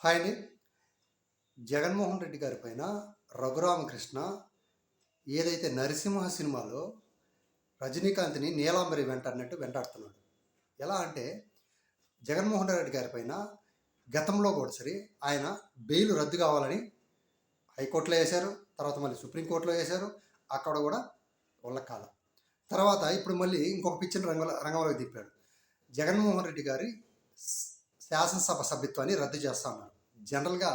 Hi అండి. జగన్మోహన్ రెడ్డి గారి పైన రఘురామకృష్ణ ఏదైతే 'నరసింహ' సినిమాలో రజనీకాంత్‌ని నీలాంబరి వెంటాడినట్టు వెంటాడుతున్నాడు. ఎలా అంటే జగన్మోహన్ రెడ్డి గారి పైన గతంలో కూడా సరే ఆయన బెయిల్ రద్దు కావాలని హైకోర్టులో వేశారు. తర్వాత మళ్ళీ సుప్రీంకోర్టులో వేశారు. అక్కడ కూడా ఉల్లకాల. తర్వాత ఇప్పుడు మళ్ళీ ఇంకొక పిచ్చిని రంగంలోకి దింపాడు. జగన్మోహన్ రెడ్డి గారి శాసనసభ సభ్యత్వాన్ని రద్దు చేస్తా ఉన్నారు. జనరల్గా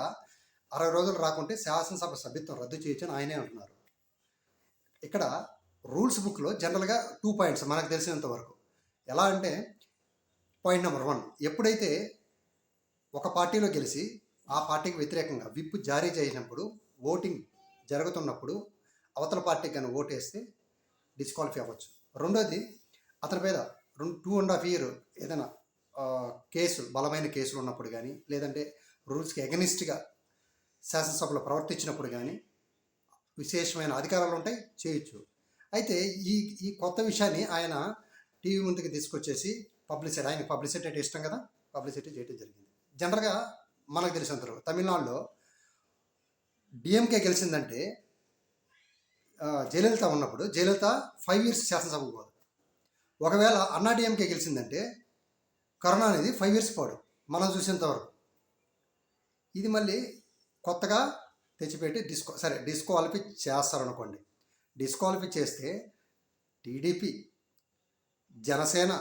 60 రోజులు రాకుంటే శాసనసభ సభ్యత్వం రద్దు చేయొచ్చని ఆయనే అంటున్నారు. ఇక్కడ రూల్స్ బుక్లో జనరల్గా 2 పాయింట్స్ మనకు తెలిసినంత వరకు. ఎలా అంటే పాయింట్ నెంబర్ 1, ఎప్పుడైతే ఒక పార్టీలో గెలిచి ఆ పార్టీకి వ్యతిరేకంగా విప్ జారీ చేసినప్పుడు ఓటింగ్ జరుగుతున్నప్పుడు అవతల పార్టీకి కానీ ఓటేస్తే డిస్క్వాలిఫై అవ్వచ్చు. రెండోది అతని మీద 2.5 year ఏదైనా బలమైన కేసులు ఉన్నప్పుడు కానీ లేదంటే రూల్స్కి ఎగనిస్ట్గా శాసనసభలో ప్రవర్తించినప్పుడు కానీ విశేషమైన అధికారాలు ఉంటాయి, చేయొచ్చు. అయితే ఈ ఈ కొత్త విషయాన్ని ఆయన టీవీ ముందుకు తీసుకొచ్చేసి ఆయనకి పబ్లిసిటీ అంటే ఇష్టం కదా, పబ్లిసిటీ చేయడం జరిగింది. జనరల్గా మనకు తెలిసినంత తమిళనాడులో డిఎంకే గెలిచిందంటే జయలలిత ఉన్నప్పుడు జయలలిత 5 years శాసనసభకు పోదు. ఒకవేళ అన్నా డిఎంకే గెలిచిందంటే కరుణానిధి 5 years పోడు మనం చూసేంతవరకు. ఇది మళ్ళీ కొత్తగా తెచ్చిపెట్టి డిస్క్వాలిఫై చేస్తారనుకోండి. డిస్క్వాలిఫై చేస్తే టీడీపీ, జనసేన,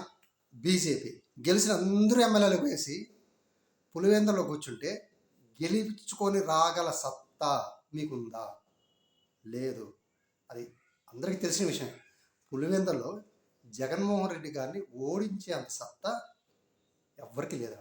బీజేపీ గెలిచిన అందరూ ఎమ్మెల్యేలకు వేసి పులివెందులో కూర్చుంటే గెలిపించుకొని రాగల సత్తా మీకుందా? లేదు. అది అందరికీ తెలిసిన విషయం. పులివెందులో జగన్మోహన్ రెడ్డి గారిని ఓడించే అంత సత్తా ఎవ్వరికీ లేదు.